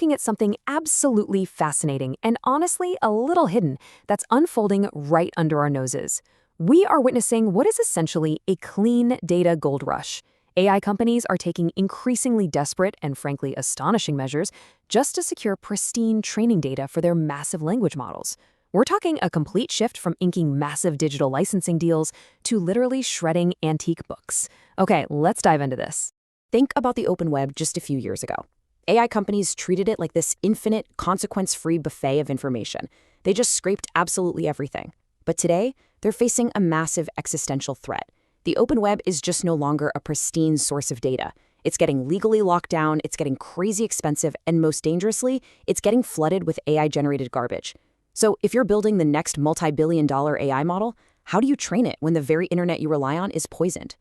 looking at something absolutely fascinating and honestly a little hidden that's unfolding right under our noses. We are witnessing what is essentially a clean data gold rush. AI companies are taking increasingly desperate and frankly astonishing measures just to secure pristine training data for their massive language models. We're talking a complete shift from inking massive digital licensing deals to literally shredding antique books. Okay, let's dive into this. Think about the open web just a few years ago. AI companies treated it like this infinite, consequence-free buffet of information. They just scraped absolutely everything. But today, they're facing a massive existential threat. The open web is just no longer a pristine source of data. It's getting legally locked down, it's getting crazy expensive, and most dangerously, it's getting flooded with AI-generated garbage. So if you're building the next multi-billion-dollar AI model, how do you train it when the very internet you rely on is poisoned?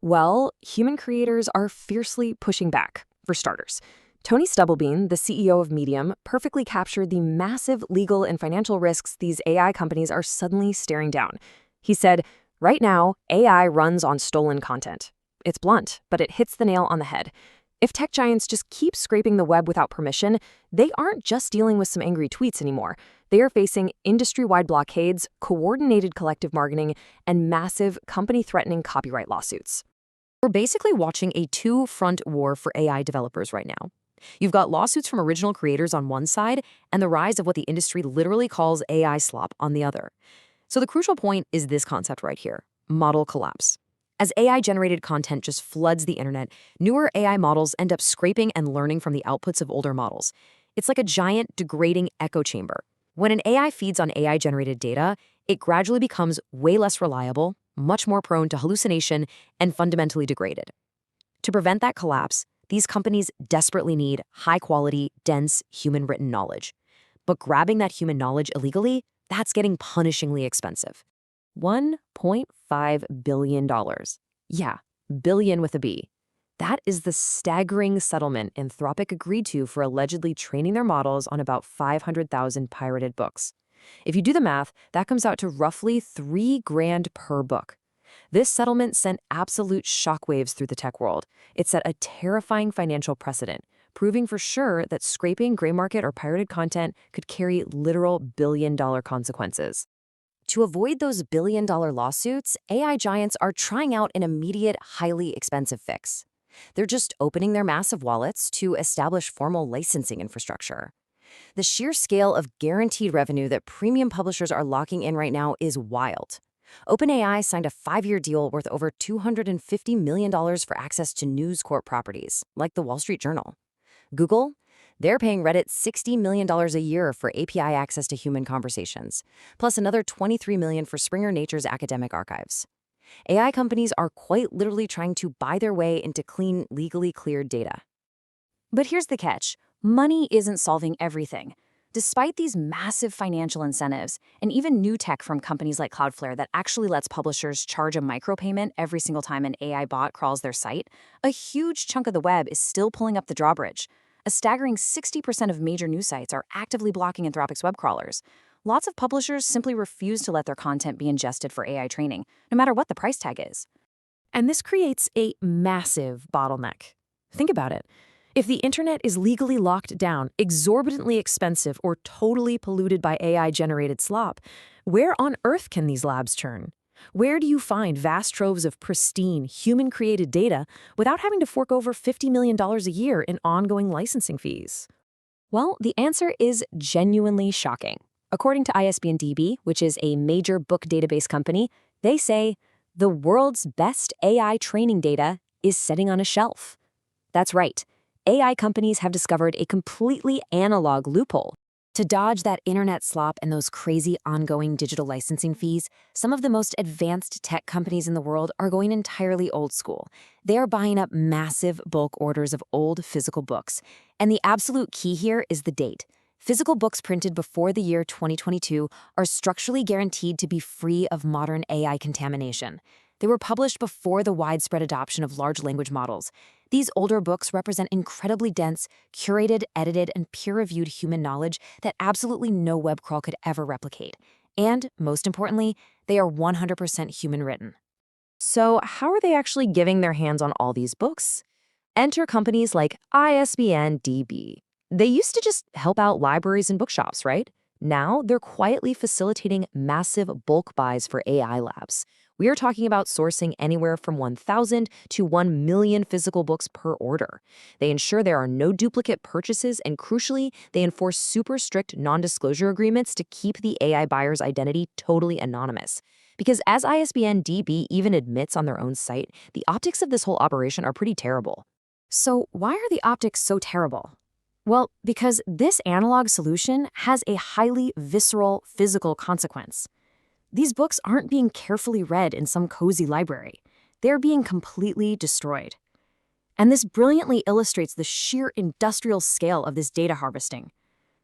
Well, human creators are fiercely pushing back, for starters. Tony Stubblebean, the CEO of Medium, perfectly captured the massive legal and financial risks these AI companies are suddenly staring down. He said, "Right now, AI runs on stolen content. It's blunt, but it hits the nail on the head. If tech giants just keep scraping the web without permission, they aren't just dealing with some angry tweets anymore. They are facing industry-wide blockades, coordinated collective bargaining, and massive company-threatening copyright lawsuits." We're basically watching a two-front war for AI developers right now. You've got lawsuits from original creators on one side and the rise of what the industry literally calls AI slop on the other. So the crucial point is this concept right here: model collapse. As AI-generated content just floods the internet, newer AI models end up scraping and learning from the outputs of older models. It's like a giant, degrading echo chamber. When an AI feeds on AI-generated data, it gradually becomes way less reliable, much more prone to hallucination, and fundamentally degraded. To prevent that collapse, these companies desperately need high-quality, dense, human-written knowledge. But grabbing that human knowledge illegally, that's getting punishingly expensive. $1.5 billion. Yeah, billion with a B. That is the staggering settlement Anthropic agreed to for allegedly training their models on about 500,000 pirated books. If you do the math, that comes out to roughly $3,000 per book. This settlement sent absolute shockwaves through the tech world. It set a terrifying financial precedent, proving for sure that scraping gray market or pirated content could carry literal billion-dollar consequences. To avoid those billion-dollar lawsuits, AI giants are trying out an immediate, highly expensive fix. They're just opening their massive wallets to establish formal licensing infrastructure. The sheer scale of guaranteed revenue that premium publishers are locking in right now is wild. OpenAI signed a 5-year deal worth over $250 million for access to News Corp properties, like the Wall Street Journal. Google? They're paying Reddit $60 million a year for API access to human conversations, plus another $23 million for Springer Nature's academic archives. AI companies are quite literally trying to buy their way into clean, legally cleared data. But here's the catch. Money isn't solving everything. Despite these massive financial incentives, and even new tech from companies like Cloudflare that actually lets publishers charge a micropayment every single time an AI bot crawls their site, a huge chunk of the web is still pulling up the drawbridge. A staggering 60% of major news sites are actively blocking Anthropic's web crawlers. Lots of publishers simply refuse to let their content be ingested for AI training, no matter what the price tag is. And this creates a massive bottleneck. Think about it. If the internet is legally locked down, exorbitantly expensive, or totally polluted by AI-generated slop, where on earth can these labs turn? Where do you find vast troves of pristine, human-created data without having to fork over $50 million a year in ongoing licensing fees? Well, the answer is genuinely shocking. According to ISBN-DB, which is a major book database company, they say, the world's best AI training data is sitting on a shelf. That's right. AI companies have discovered a completely analog loophole. To dodge that internet slop and those crazy ongoing digital licensing fees, some of the most advanced tech companies in the world are going entirely old school. They are buying up massive bulk orders of old physical books. And the absolute key here is the date. Physical books printed before the year 2022 are structurally guaranteed to be free of modern AI contamination. They were published before the widespread adoption of large language models. These older books represent incredibly dense, curated, edited, and peer-reviewed human knowledge that absolutely no web crawl could ever replicate. And, most importantly, they are 100% human-written. So how are they actually giving their hands on all these books? Enter companies like ISBN-DB. They used to just help out libraries and bookshops, right? Now they're quietly facilitating massive bulk buys for AI labs. We are talking about sourcing anywhere from 1,000 to 1 million physical books per order. They ensure there are no duplicate purchases, and crucially, they enforce super strict non-disclosure agreements to keep the AI buyer's identity totally anonymous. Because as ISBN DB even admits on their own site, the optics of this whole operation are pretty terrible. So why are the optics so terrible? Well, because this analog solution has a highly visceral physical consequence. These books aren't being carefully read in some cozy library. They're being completely destroyed. And this brilliantly illustrates the sheer industrial scale of this data harvesting.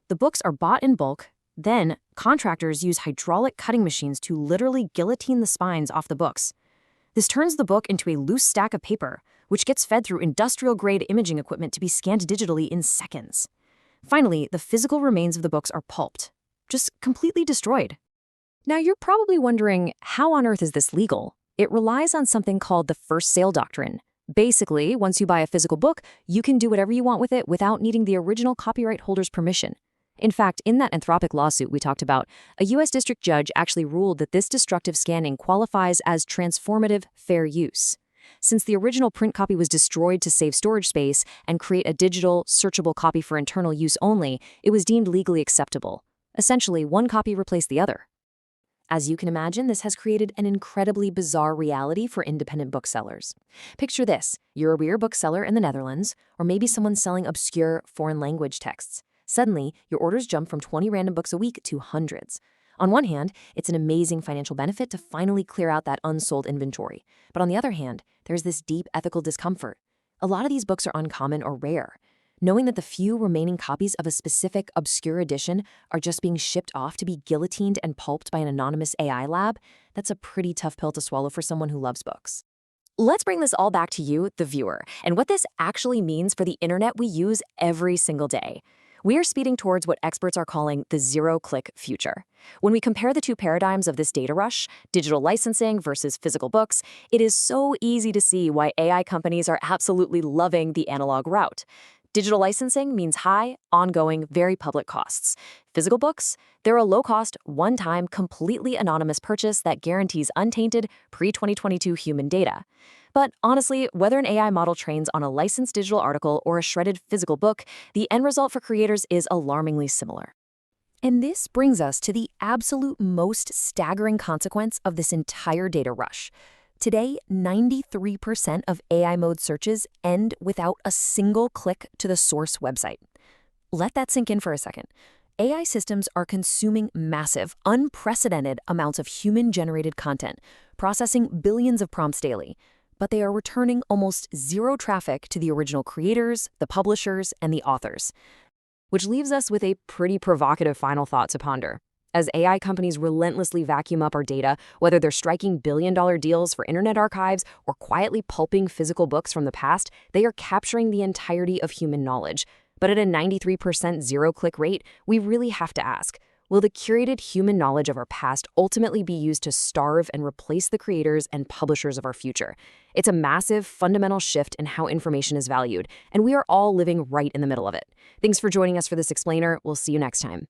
The books are bought in bulk, then contractors use hydraulic cutting machines to literally guillotine the spines off the books. This turns the book into a loose stack of paper, which gets fed through industrial-grade imaging equipment to be scanned digitally in seconds. Finally, the physical remains of the books are pulped, just completely destroyed. Now, you're probably wondering, how on earth is this legal? It relies on something called the first sale doctrine. Basically, once you buy a physical book, you can do whatever you want with it without needing the original copyright holder's permission. In fact, in that Anthropic lawsuit we talked about, a U.S. district judge actually ruled that this destructive scanning qualifies as transformative fair use. Since the original print copy was destroyed to save storage space and create a digital, searchable copy for internal use only, it was deemed legally acceptable. Essentially, one copy replaced the other. As you can imagine, this has created an incredibly bizarre reality for independent booksellers. Picture this: you're a weird bookseller in the Netherlands, or maybe someone selling obscure foreign language texts. Suddenly, your orders jump from 20 random books a week to hundreds. On one hand, it's an amazing financial benefit to finally clear out that unsold inventory. But on the other hand, there's this deep ethical discomfort. A lot of these books are uncommon or rare. Knowing that the few remaining copies of a specific obscure edition are just being shipped off to be guillotined and pulped by an anonymous AI lab, that's a pretty tough pill to swallow for someone who loves books. Let's bring this all back to you, the viewer, and what this actually means for the internet we use every single day. We are speeding towards what experts are calling the zero-click future. When we compare the two paradigms of this data rush, digital licensing versus physical books, it is so easy to see why AI companies are absolutely loving the analog route. Digital licensing means high, ongoing, very public costs. Physical books, they're a low-cost, one-time, completely anonymous purchase that guarantees untainted, pre-2022 human data. But honestly, whether an AI model trains on a licensed digital article or a shredded physical book, the end result for creators is alarmingly similar. And this brings us to the absolute most staggering consequence of this entire data rush. Today, 93% of AI mode searches end without a single click to the source website. Let that sink in for a second. AI systems are consuming massive, unprecedented amounts of human-generated content, processing billions of prompts daily. But they are returning almost zero traffic to the original creators, the publishers, and the authors. Which leaves us with a pretty provocative final thought to ponder. As AI companies relentlessly vacuum up our data, whether they're striking billion-dollar deals for internet archives or quietly pulping physical books from the past, they are capturing the entirety of human knowledge. But at a 93% zero-click rate, we really have to ask, will the curated human knowledge of our past ultimately be used to starve and replace the creators and publishers of our future? It's a massive, fundamental shift in how information is valued, and we are all living right in the middle of it. Thanks for joining us for this explainer. We'll see you next time.